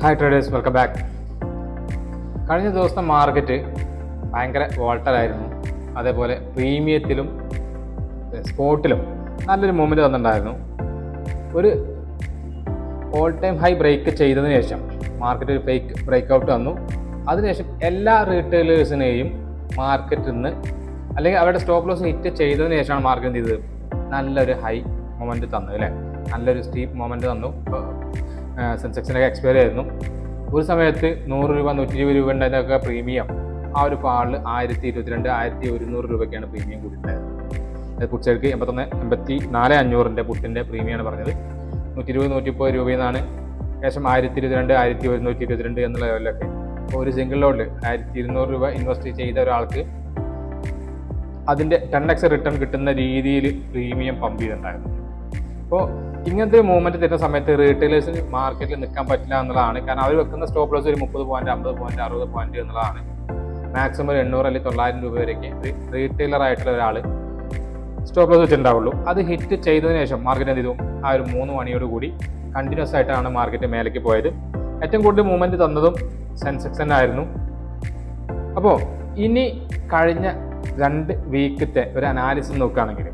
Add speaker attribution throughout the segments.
Speaker 1: Hi traders, welcome back. കഴിഞ്ഞ ദിവസത്തെ market ഭയങ്കര വോൾട്ടലായിരുന്നു. അതേപോലെ പ്രീമിയത്തിലും സ്പോട്ടിലും നല്ലൊരു മൂവ്മെൻറ്റ് തന്നിട്ടുണ്ടായിരുന്നു. ഒരു ഓൾ ടൈം ഹൈ ബ്രേക്ക് ചെയ്തതിന് ശേഷം മാർക്കറ്റ് ഒരു ഫേക്ക് ബ്രേക്ക് ഔട്ട് വന്നു. അതിനുശേഷം എല്ലാ റീറ്റെയിലേഴ്സിനെയും മാർക്കറ്റിൽ നിന്ന് അല്ലെങ്കിൽ അവരുടെ സ്റ്റോപ്പ് ലോസ് ഹിറ്റ് ചെയ്തതിന് ശേഷമാണ് മാർക്കറ്റ് എന്ത് ചെയ്തത്, നല്ലൊരു ഹൈ മൊമെൻറ്റ് തന്നു അല്ലേ, നല്ലൊരു സ്റ്റീപ്പ് മൊമെൻറ്റ് തന്നു. സെൻസെക്സിനൊക്കെ എക്സ്പയർ ആയിരുന്നു. ഒരു സമയത്ത് 100 രൂപ 120 രൂപ ഉണ്ടായിരുന്നൊക്കെ പ്രീമിയം ആ ഒരു ഫാളിൽ 1022 1100 രൂപയ്ക്കാണ് പ്രീമിയം കൂടിയിട്ടുണ്ടായത്. പുട്ട്സൈഡ്ക്ക് 84,500 പുട്ടിൻ്റെ പ്രീമിയമാണ് പറഞ്ഞത്. 120 130 രൂപയിൽ നിന്നാണ് ഏകദേശം 1022 1122 എന്നുള്ള ലെവലിലൊക്കെ. അപ്പോൾ ഒരു സിംഗിൾ ലോഡിൽ 1200 രൂപ ഇൻവെസ്റ്റ് ചെയ്ത ഒരാൾക്ക് അതിൻ്റെ 10x റിട്ടേൺ കിട്ടുന്ന രീതിയിൽ പ്രീമിയം പമ്പ് ചെയ്തിട്ടുണ്ടായിരുന്നു. അപ്പോൾ ഇങ്ങനത്തെ ഒരു മൂവ്മെൻറ്റ് തരുന്ന സമയത്ത് റീറ്റെയിലേഴ്സിന് മാർക്കറ്റിൽ നിൽക്കാൻ പറ്റില്ല എന്നുള്ളതാണ്. കാരണം അവർ വെക്കുന്ന സ്റ്റോപ്പ് ലോസ് ഒരു 30 പോയിന്റ് 50 പോയിന്റ് 60 പോയിന്റ് എന്നുള്ളതാണ്. മാക്സിമം 800 അല്ലെങ്കിൽ 900 രൂപ വരെയൊക്കെ റീറ്റെയിലർ ആയിട്ടുള്ള ഒരാൾ സ്റ്റോപ്പ് ലോസ് വെച്ചിട്ടുണ്ടാവുള്ളൂ. അത് ഹിറ്റ് ചെയ്തതിന് ശേഷം മാർക്കറ്റ് എന്ത് ചെയ്തു, ആ ഒരു 3 മണിയോട് കൂടി കണ്ടിന്യൂസ് ആയിട്ടാണ് മാർക്കറ്റ് മേലേക്ക് പോയത്. ഏറ്റവും കൂടുതൽ മൂവ്മെൻറ്റ് തന്നതും സെൻസെക്സ് തന്നെ ആയിരുന്നു. അപ്പോൾ ഇനി കഴിഞ്ഞ 2 വീക്കത്തെ ഒരു അനാലിസിസ് നോക്കുകയാണെങ്കിൽ,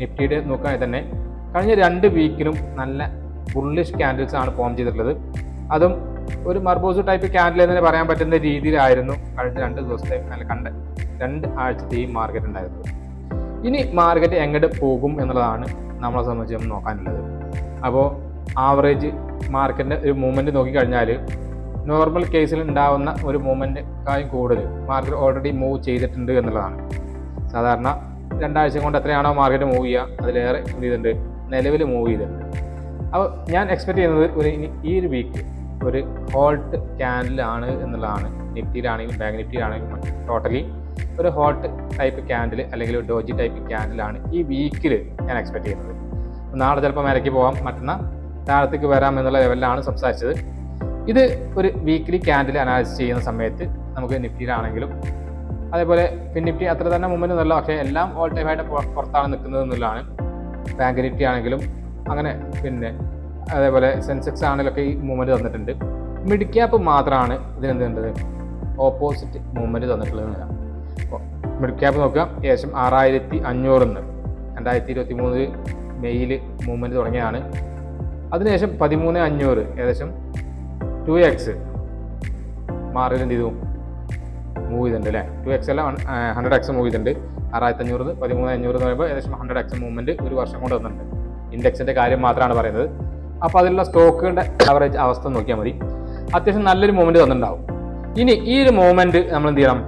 Speaker 1: നിഫ്റ്റിയുടെ നോക്കുകയാണെങ്കിൽ തന്നെ കഴിഞ്ഞ 2 വീക്കിലും നല്ല ബുള്ളിഷ് ക്യാൻഡിൽസ് ആണ് ഫോം ചെയ്തിട്ടുള്ളത്. അതും ഒരു മർബോസ് ടൈപ്പ് ക്യാൻഡിൽ എന്ന് പറയാൻ പറ്റുന്ന രീതിയിലായിരുന്നു കഴിഞ്ഞ 2 ദിവസത്തെ കണ്ട 2 ആഴ്ചത്തെയും മാർക്കറ്റ് ഉണ്ടായിരുന്നത്. ഇനി മാർക്കറ്റ് എങ്ങോട്ട് പോകും എന്നുള്ളതാണ് നമ്മളെ സംബന്ധിച്ച് നോക്കാനുള്ളത്. അപ്പോൾ ആവറേജ് മാർക്കറ്റിൻ്റെ ഒരു മൂവ്മെൻറ്റ് നോക്കിക്കഴിഞ്ഞാൽ നോർമൽ കേസിൽ ഉണ്ടാവുന്ന ഒരു മൂവ്മെൻറ്റിനെക്കാളും കൂടുതൽ മാർക്കറ്റ് ഓൾറെഡി മൂവ് ചെയ്തിട്ടുണ്ട് എന്നുള്ളതാണ്. സാധാരണ 2 ആഴ്ച കൊണ്ട് എത്രയാണോ മാർക്കറ്റ് മൂവ് ചെയ്യുക അതിലേറെ എന്ത് ചെയ്തിട്ടുണ്ട്, നിലവിൽ മൂവ് ചെയ്തിട്ടുണ്ട്. അപ്പോൾ ഞാൻ എക്സ്പെക്ട് ചെയ്യുന്നത് ഈ ഒരു വീക്ക് ഒരു ഹോൾട്ട് ക്യാൻഡിലാണ് എന്നുള്ളതാണ്. നിഫ്റ്റിയിലാണെങ്കിലും ബാങ്ക് നിഫ്റ്റിയിലാണെങ്കിലും ടോട്ടലി ഒരു ഹോൾട്ട് ടൈപ്പ് ക്യാൻഡിൽ അല്ലെങ്കിൽ ഒരു ഡോജി ടൈപ്പ് ക്യാൻഡിലാണ് ഈ വീക്കിൽ ഞാൻ എക്സ്പെക്ട് ചെയ്യുന്നത്. നാളെ ചിലപ്പോൾ മേലേക്ക് പോകാം, മറ്റന്നാൾ താഴത്തേക്ക് വരാം എന്നുള്ള ലെവലിലാണ് സംസാരിച്ചത്. ഇത് ഒരു വീക്ക്ലി ക്യാൻഡിൽ അനാലിസിസ് ചെയ്യുന്ന സമയത്ത് നമുക്ക് നിഫ്റ്റിയിലാണെങ്കിലും അതേപോലെ നിഫ്റ്റി അത്ര തന്നെ മൂവ്മെൻറ്റ് ഒന്നുമല്ല, പക്ഷേ എല്ലാം ഓൾ ടൈം ആയിട്ട് പുറത്താണ് നിൽക്കുന്നത് എന്നുള്ളതാണ്. ബാങ്ക് നിഫ്റ്റി ആണെങ്കിലും അങ്ങനെ, പിന്നെ അതേപോലെ സെൻസെക്സ് ആണെങ്കിലൊക്കെ ഈ മൂവ്മെൻറ്റ് തന്നിട്ടുണ്ട്. മിഡ് ക്യാപ്പ് മാത്രമാണ് ഇതിനെന്തുണ്ടത്, ഓപ്പോസിറ്റ് മൂവ്മെൻറ്റ് തന്നിട്ടുള്ളതെന്ന്. അപ്പോൾ മിഡ് ക്യാപ്പ് നോക്കുക, ഏകദേശം 6500 2023 മെയ്യിൽ മൂവ്മെൻറ്റ് തുടങ്ങിയതാണ്. അതിനുശേഷം 13,500 ഏകദേശം 2x മാറിൽ എന്ത് ചെയ്തു, മൂവ് ചെയ്തിട്ടുണ്ട് അല്ലേ. 2x അല്ല 100x മൂവ് ചെയ്തിട്ടുണ്ട്. 6500 13,500 എന്ന് പറയുമ്പോൾ ഏകദേശം 100x മൂവ്മെൻറ്റ് ഒരു വർഷം കൊണ്ട് വന്നിട്ടുണ്ട്. ഇൻഡെക്സിൻ്റെ കാര്യം മാത്രമാണ് പറയുന്നത്. അപ്പോൾ അതിലുള്ള സ്റ്റോക്കുകളുടെ ആവറേജ് അവസ്ഥ നോക്കിയാൽ മതി. അത്യാവശ്യം നല്ലൊരു മൂവ്മെൻറ്റ് തന്നിട്ടുണ്ടാവും. ഇനി ഈ ഒരു മൂവ്മെൻറ്റ് നമ്മൾ എന്ത് ചെയ്യണം,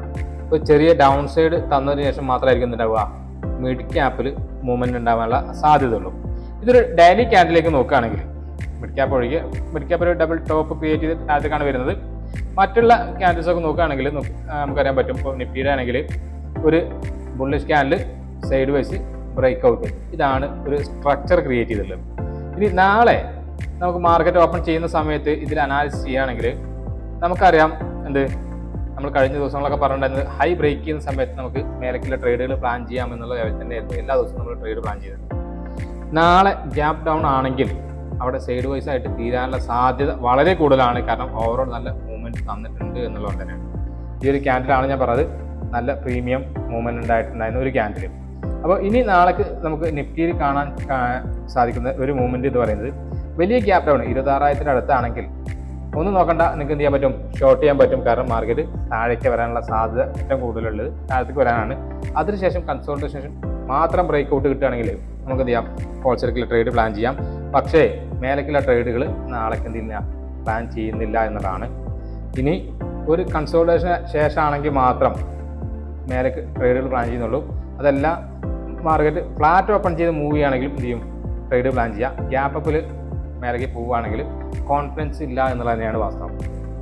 Speaker 1: ഒരു ചെറിയ ഡൗൺ സൈഡ് തന്നതിന് ശേഷം മാത്രമായിരിക്കും ഉണ്ടാവുക മിഡ് ക്യാപ്പിൽ മൂവ്മെൻറ്റ് ഉണ്ടാകാനുള്ള സാധ്യതയുള്ളൂ. ഇതൊരു ഡെയിലി ക്യാൻഡിലേക്ക് നോക്കുകയാണെങ്കിൽ മിഡ് ക്യാപ്പ് ഒഴികെ, മിഡ് ക്യാപ്പ് ഒരു ഡബിൾ ടോപ്പ് ക്രിയേറ്റ് ചെയ്ത് താഴത്തേക്കാണ് വരുന്നത്. മറ്റുള്ള ക്യാൻഡിൽസ് ഒക്കെ നോക്കുകയാണെങ്കിൽ നമുക്കറിയാൻ പറ്റും. ഇപ്പോൾ നിഫ്റ്റിയുടെ ആണെങ്കിൽ ഒരു bullish candle side wise break out, ഇതാണ് ഒരു സ്ട്രക്ചർ ക്രിയേറ്റ് ചെയ്തിട്ടുള്ളത്. ഇനി നാളെ നമുക്ക് മാർക്കറ്റ് ഓപ്പൺ ചെയ്യുന്ന സമയത്ത് ഇതിൽ അനാലിസിസ് ചെയ്യുകയാണെങ്കിൽ നമുക്കറിയാം എന്ത്, നമ്മൾ കഴിഞ്ഞ ദിവസങ്ങളൊക്കെ പറഞ്ഞിട്ടുണ്ടായിരുന്നത് ഹൈ ബ്രേക്ക് ചെയ്യുന്ന സമയത്ത് നമുക്ക് മേലേക്കുള്ള ട്രേഡുകൾ പ്ലാൻ ചെയ്യാം എന്നുള്ള ലെവൽ തന്നെയായിരുന്നു എല്ലാ ദിവസവും നമ്മൾ ട്രേഡ് പ്ലാൻ ചെയ്തത്. നാളെ ഗ്യാപ്പ് ഡൗൺ ആണെങ്കിൽ അവിടെ സൈഡ് വൈസ് ആയിട്ട് തീരാനുള്ള സാധ്യത വളരെ കൂടുതലാണ്. കാരണം ഓവറോൾ നല്ല മൂവ്മെൻറ്റ് തന്നിട്ടുണ്ട് എന്നുള്ളത് തന്നെയാണ്. ഈ ഒരു ക്യാൻഡിലാണ് ഞാൻ പറഞ്ഞത് നല്ല പ്രീമിയം മൂവ്മെൻറ്റ് ഉണ്ടായിട്ടുണ്ടായിരുന്ന ഒരു ക്യാൻഡിൽ. അപ്പോൾ ഇനി നാളേക്ക് നമുക്ക് നിഫ്റ്റിയിൽ കാണാൻ സാധിക്കുന്ന ഒരു മൂവ്മെൻറ്റ് എന്ന് പറയുന്നത് വലിയ ഗ്യാപ്പ് ഡൗൺ 26,000 അടുത്താണെങ്കിൽ ഒന്നും നോക്കണ്ട, നിങ്ങൾക്ക് എന്ത് ചെയ്യാൻ പറ്റും, ഷോർട്ട് ചെയ്യാൻ പറ്റും. കാരണം മാർക്കറ്റ് താഴേക്ക് വരാനുള്ള സാധ്യത ഏറ്റവും കൂടുതലുള്ളത് താഴത്തേക്ക് വരാനാണ്. അതിനുശേഷം കൺസോൾട്ടേഷൻ മാത്രം ബ്രേക്ക് ഔട്ട് കിട്ടുകയാണെങ്കിൽ നമുക്ക് എന്ത് ചെയ്യാം, ഹോൾസെയിലിൽ ട്രേഡ് പ്ലാൻ ചെയ്യാം. പക്ഷേ മേലേക്കുള്ള ട്രേഡുകൾ നാളേക്ക് എന്തില്ല, പ്ലാൻ ചെയ്യുന്നില്ല എന്നുള്ളതാണ്. ഇനി ഒരു കൺസോൾട്ടേഷന് ശേഷമാണെങ്കിൽ മാത്രം മേലേക്ക് ട്രേഡുകൾ പ്ലാൻ ചെയ്യുന്നുള്ളൂ. അതല്ല മാർക്കറ്റ് ഫ്ലാറ്റ് ഓപ്പൺ ചെയ്ത് മൂവ് ചെയ്യുകയാണെങ്കിലും എന്ത് ചെയ്യും, ട്രേഡ് പ്ലാൻ ചെയ്യാം. ഗ്യാപ്പ് അപ്പിൽ മേലേക്ക് പോവുകയാണെങ്കിൽ കോൺഫിഡൻസ് ഇല്ല എന്നുള്ളത് തന്നെയാണ് വാസ്തവം.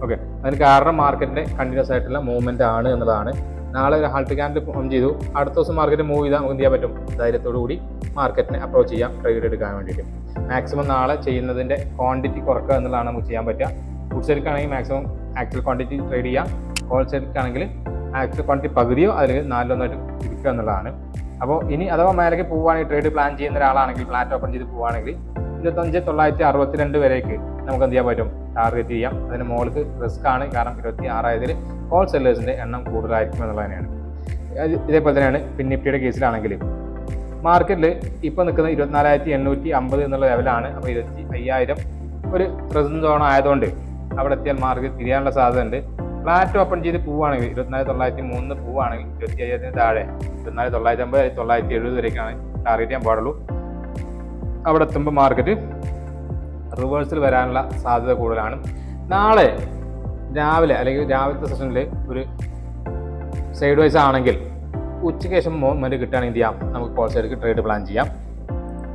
Speaker 1: ഓക്കെ, അതിന് കാരണം മാർക്കറ്റിൻ്റെ കണ്ടിന്യൂസ് ആയിട്ടുള്ള മൂവ്മെൻ്റ് ആണ് എന്നുള്ളതാണ്. നാളെ ഒരു ഹാൾട്ട് ക്യാൻഡിൽ ഫോം ചെയ്തു, അടുത്ത ദിവസം മാർക്കറ്റ് മൂവ് ചെയ്താൽ നമുക്ക് എന്ത് ചെയ്യാൻ പറ്റും, ധൈര്യത്തോടു കൂടി മാർക്കറ്റിനെ അപ്രോച്ച് ചെയ്യാം ട്രേഡ് എടുക്കാൻ വേണ്ടിയിട്ട്. മാക്സിമം നാളെ ചെയ്യുന്നതിൻ്റെ ക്വാണ്ടിറ്റി കുറക്കുക എന്നുള്ളതാണ് നമുക്ക് ചെയ്യാൻ പറ്റുക. ഫുഡ് സെൽക്കാണെങ്കിൽ മാക്സിമം ആക്ച്വൽ ക്വാണ്ടിറ്റി ട്രേഡ് ചെയ്യാം. ഹോൾസെയിൽക്കാണെങ്കിൽ ആക്ച്വൽ ക്വാണ്ടിറ്റി പകുതിയോ അല്ലെങ്കിൽ 4-1 ഇരിക്കുക എന്നുള്ളതാണ്. അപ്പോൾ ഇനി അഥവാ മേലേക്ക് പോവുകയാണെങ്കിൽ ട്രേഡ് പ്ലാൻ ചെയ്യുന്ന ഒരാളാണെങ്കിൽ ഫ്ലാറ്റ് ഓപ്പൺ ചെയ്ത് പോവുകയാണെങ്കിൽ 25,962 വരേക്ക് നമുക്ക് എന്ത് ചെയ്യാൻ പറ്റും, ടാർഗറ്റ് ചെയ്യാം. അതിന് മുകൾക്ക് റിസ്ക് ആണ്, കാരണം 26,000 ഹോൾസെല്ലേഴ്സിൻ്റെ എണ്ണം കൂടുതലായിരിക്കും എന്നുള്ളത് തന്നെയാണ്. ഇതേപോലെ തന്നെയാണ് പിന്നെ നിഫ്റ്റിയുടെ കേസിലാണെങ്കിൽ മാർക്കറ്റിൽ ഇപ്പോൾ നിൽക്കുന്നത് 24,850 എന്നുള്ള ലെവലാണ്. അപ്പോൾ 25,000 ഒരു റെസിസ്റ്റൻസ് സോൺ ആയതുകൊണ്ട് അവിടെ എത്തിയാൽ മാർക്കറ്റ് തിരിയാനുള്ള സാധ്യത ഉണ്ട്. ഫ്ലാറ്റ് ഓപ്പൺ ചെയ്ത് പോവുകയാണെങ്കിൽ 24,903 പോവുകയാണെങ്കിൽ 25,000 താഴെ 24,950 970 വരേക്കാണ് ടാർഗറ്റ് ചെയ്യാൻ പാടുള്ളൂ. അവിടെ എത്തുമ്പോൾ മാർക്കറ്റ് റിവേഴ്സൽ വരാനുള്ള സാധ്യത കൂടുതലാണ്. നാളെ രാവിലെ അല്ലെങ്കിൽ രാവിലത്തെ സെഷനിൽ ഒരു സൈഡ് വൈസ് ആണെങ്കിൽ ഉച്ചയ്ക്ക് ശേഷം മൂവ്മെൻറ്റ് കിട്ടുകയാണെങ്കിൽ എന്ത് ചെയ്യാം, നമുക്ക് കോൾ സൈഡിലേക്ക് ട്രേഡ് പ്ലാൻ ചെയ്യാം.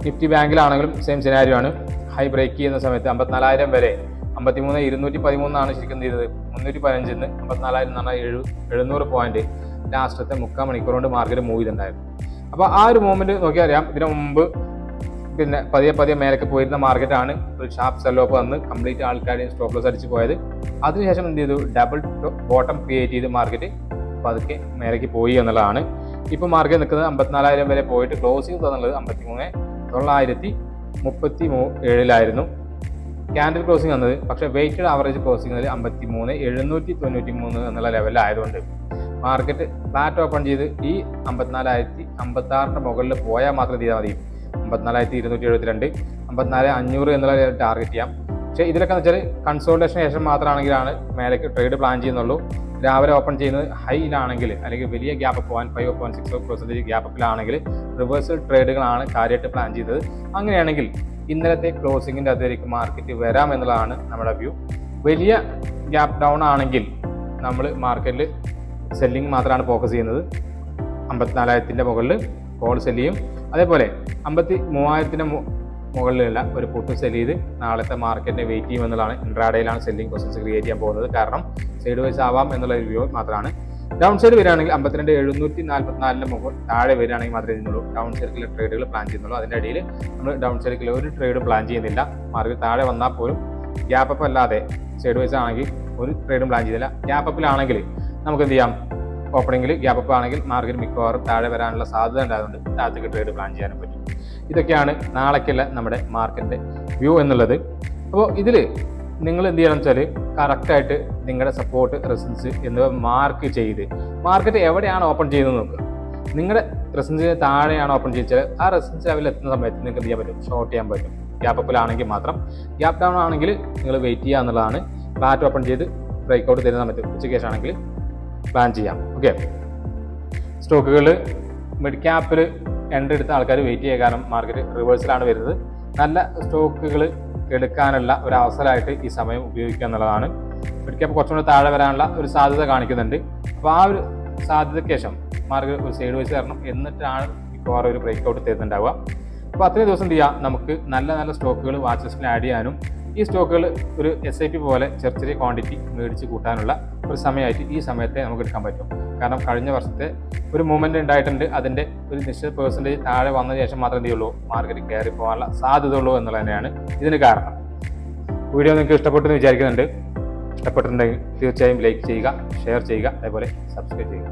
Speaker 1: നിഫ്റ്റി ബാങ്കിലാണെങ്കിലും സെയിം സിനാരിയോ ആണ്. ഹൈ ബ്രേക്ക് ചെയ്യുന്ന സമയത്ത് 54,000 വരെ 53,213 ശരിക്കും എന്ത് ചെയ്തത്, 315 54,000 എന്ന് പറഞ്ഞാൽ 700 പോയിന്റ് ലാസ്റ്റത്തെ 3/4 മണിക്കൂർ കൊണ്ട് മാർക്കറ്റ് മൂവ് ചെയ്തിട്ടുണ്ടായിരുന്നു. അപ്പോൾ ആ ഒരു മൂവ്മെൻറ്റ് നോക്കിയാൽ അറിയാം, ഇതിനു മുമ്പ് പിന്നെ പതിയെ മേലേക്ക് പോയിരുന്ന മാർക്കറ്റാണ്. ഒരു ഷാർപ്പ് സെൽ ഓഫ് വന്ന് കംപ്ലീറ്റ് ആൾക്കാരെയും സ്റ്റോപ്പ് ലോസ് അടിച്ച് പോയത്. അതിനുശേഷം എന്ത് ചെയ്തു, ഡബിൾ ബോട്ടം ക്രിയേറ്റ് ചെയ്ത് മാർക്കറ്റ് പതുക്കെ മേലേക്ക് പോയി എന്നുള്ളതാണ്. ഇപ്പോൾ മാർക്കറ്റ് നിൽക്കുന്നത് 54,000 വരെ പോയിട്ട് ക്ലോസിംഗ് തന്നുള്ളത് 53,937 ക്യാൻഡിൽ ക്ലോസിംഗ് വന്നത്. പക്ഷേ വെയ്റ്റഡ് ആവറേജ് ക്ലോസിംഗ് 53,793 എന്നുള്ള ലെവലിലായതുകൊണ്ട് മാർക്കറ്റ് ഫ്ലാറ്റ് ഓപ്പൺ ചെയ്ത് ഈ 54,056 മുകളിൽ പോയാൽ മാത്രം ചെയ്താൽ മതി. 54,272 54,500 എന്നുള്ള ടാർഗറ്റ് ചെയ്യാം. പക്ഷേ ഇതിലൊക്കെ എന്ന് വെച്ചാൽ കൺസോൾട്ടേഷൻ ശേഷം മാത്രമാണെങ്കിലാണ് മേലേക്ക് ട്രേഡ് പ്ലാൻ ചെയ്യുന്നുള്ളൂ. രാവിലെ ഓപ്പൺ ചെയ്യുന്നത് ഹൈയിലാണെങ്കിൽ അല്ലെങ്കിൽ വലിയ ഗ്യാപ്പ് 0.5-0.6% ഗ്യാപ്പിലാണെങ്കിൽ റിവേഴ്സൽ ട്രേഡുകളാണ് കാര്യമായിട്ട് പ്ലാൻ ചെയ്തത്. അങ്ങനെയാണെങ്കിൽ ഇന്നലത്തെ ക്ലോസിങ്ങിൻ്റെ അതിലേക്ക് മാർക്കറ്റ് വരാം എന്നുള്ളതാണ് നമ്മുടെ വ്യൂ. വലിയ ഗ്യാപ്പ് ഡൗൺ ആണെങ്കിൽ നമ്മൾ മാർക്കറ്റിൽ സെല്ലിംഗ് മാത്രമാണ് ഫോക്കസ് ചെയ്യുന്നത്. 54,000 മുകളിൽ കോൾ സെല് ചെയ്യും. അതേപോലെ 53,000 മുകളിലുള്ള ഒരു പുട്ട് സെല് ചെയ്ത് നാളത്തെ മാർക്കറ്റിനെ വെയിറ്റ് ചെയ്യും എന്നുള്ളതാണ്. ഇൻട്രാഡേയിലാണ് സെല്ലിംഗ് പൊസിഷൻസ് ക്രിയേറ്റ് ചെയ്യാൻ പോകുന്നത്. കാരണം സൈഡ് വൈസ് ആവാം എന്നുള്ള വ്യൂ മാത്രമാണ്. ഡൗൺ സൈഡ് വരികയാണെങ്കിൽ 52,744 മുകളിൽ താഴെ വരികയാണെങ്കിൽ മാത്രമേ ചെയ്യുന്നുള്ളൂ ഡൗൺ സൈഡിലെ ട്രേഡുകൾ പ്ലാൻ ചെയ്യുന്നുള്ളൂ. അതിൻ്റെ ഇടയിൽ നമ്മൾ ഡൗൺ സൈഡിൽ ഒരു ട്രേഡും പ്ലാൻ ചെയ്യുന്നില്ല. മാർക്കറ്റ് താഴെ വന്നാൽ പോലും ഗ്യാപ്പ് അപ്പ് അല്ലാതെ സൈഡ് വൈസ് ആണെങ്കിൽ ഒരു ട്രേഡും പ്ലാൻ ചെയ്യുന്നില്ല. ഗ്യാപ്പ് അപ്പിലാണെങ്കിൽ നമുക്ക് എന്ത് ചെയ്യാം, ഓപ്പണിംഗിൽ ഗ്യാപ്പ് അപ്പ് ആണെങ്കിൽ മാർക്കറ്റ് മിക്കവാറും താഴെ വരാനുള്ള സാധ്യത ഉണ്ടായതുകൊണ്ട് താഴത്തേക്ക് ട്രേഡ് പ്ലാൻ ചെയ്യാനും പറ്റും. ഇതൊക്കെയാണ് നാളേക്കുള്ള നമ്മുടെ മാർക്കറ്റിൻ്റെ വ്യൂ എന്നുള്ളത്. അപ്പോൾ ഇതിൽ നിങ്ങൾ എന്ത് ചെയ്യണം വെച്ചാൽ കറക്റ്റായിട്ട് നിങ്ങളുടെ സപ്പോർട്ട് റെസിസ്റ്റൻസ് എന്നിവ മാർക്ക് ചെയ്ത് മാർക്കറ്റ് എവിടെയാണ് ഓപ്പൺ ചെയ്യുന്നത് നോക്കുക. നിങ്ങളുടെ റെസിസ്റ്റൻസിന് താഴെയാണ് ഓപ്പൺ ചെയ്യിച്ചാൽ ആ റെസിസ്റ്റൻസ് ലെവലിൽ എത്തുന്ന സമയത്ത് നിങ്ങൾക്ക് എന്ത് ചെയ്യാൻ പറ്റും, ഷോർട്ട് ചെയ്യാൻ പറ്റും. ഗ്യാപ്പ് അപ്പിലാണെങ്കിൽ മാത്രം. ഗ്യാപ്പ് ഡൗൺ ആണെങ്കിൽ നിങ്ങൾ വെയിറ്റ് ചെയ്യുക എന്നുള്ളതാണ്. ഫ്ലാറ്റ് ഓപ്പൺ ചെയ്ത് ബ്രേക്ക് ഔട്ട് തരുന്ന സമയത്ത് ഉച്ചയ്ക്ക് ശേഷമാണെങ്കിൽ പ്ലാൻ ചെയ്യാം. ഓക്കെ, സ്റ്റോക്കുകൾ മിഡ് ക്യാപ്പിൽ എൻട്രി എടുത്ത ആൾക്കാർ വെയിറ്റ് ചെയ്യുക, കാരണം മാർക്കറ്റ് റിവേഴ്സിലാണ് വരുന്നത്. നല്ല സ്റ്റോക്കുകൾ എടുക്കാനുള്ള ഒരു അവസരമായിട്ട് ഈ സമയം ഉപയോഗിക്കുക എന്നുള്ളതാണ്. മിഡ് ക്യാപ്പ് കുറച്ചുകൂടി താഴെ വരാനുള്ള ഒരു സാധ്യത കാണിക്കുന്നുണ്ട്. അപ്പോൾ ആ ഒരു സാധ്യതയ്ക്ക് ശേഷം മാർക്കറ്റ് ഒരു സൈഡ് വൈസ് തരണം, എന്നിട്ടാണ് മിക്കവാറും ഒരു ബ്രേക്ക് ഔട്ട് തരുന്നുണ്ടാവുക. അപ്പോൾ അത്രയും ദിവസം എന്ത് ചെയ്യുക, നമുക്ക് നല്ല നല്ല സ്റ്റോക്കുകൾ വാച്ച് ലിസ്റ്റിൽ ആഡ് ചെയ്യാനും ഈ സ്റ്റോക്കുകൾ ഒരു SIP പോലെ ചെറിയ ക്വാണ്ടിറ്റി മേടിച്ച് കൂട്ടാനുള്ള ഒരു സമയമായിട്ട് ഈ സമയത്തെ നമുക്ക് എടുക്കാൻ പറ്റും. കാരണം കഴിഞ്ഞ വർഷത്തെ ഒരു മൂവ്മെൻറ്റ് ഉണ്ടായിട്ടുണ്ട്. അതിൻ്റെ ഒരു നിശ്ചിത % താഴെ വന്നതിന് ശേഷം മാത്രമേ എന്ത് ചെയ്യുള്ളൂ, മാർക്കറ്റ് കയറി പോകാനുള്ള സാധ്യത ഉള്ളൂ എന്നുള്ളത് തന്നെയാണ് ഇതിന് കാരണം. വീഡിയോ നിങ്ങൾക്ക് ഇഷ്ടപ്പെട്ടെന്ന് വിചാരിക്കുന്നുണ്ട്. ഇഷ്ടപ്പെട്ടിട്ടുണ്ടെങ്കിൽ തീർച്ചയായും ലൈക്ക് ചെയ്യുക, ഷെയർ ചെയ്യുക, അതേപോലെ സബ്സ്ക്രൈബ് ചെയ്യുക.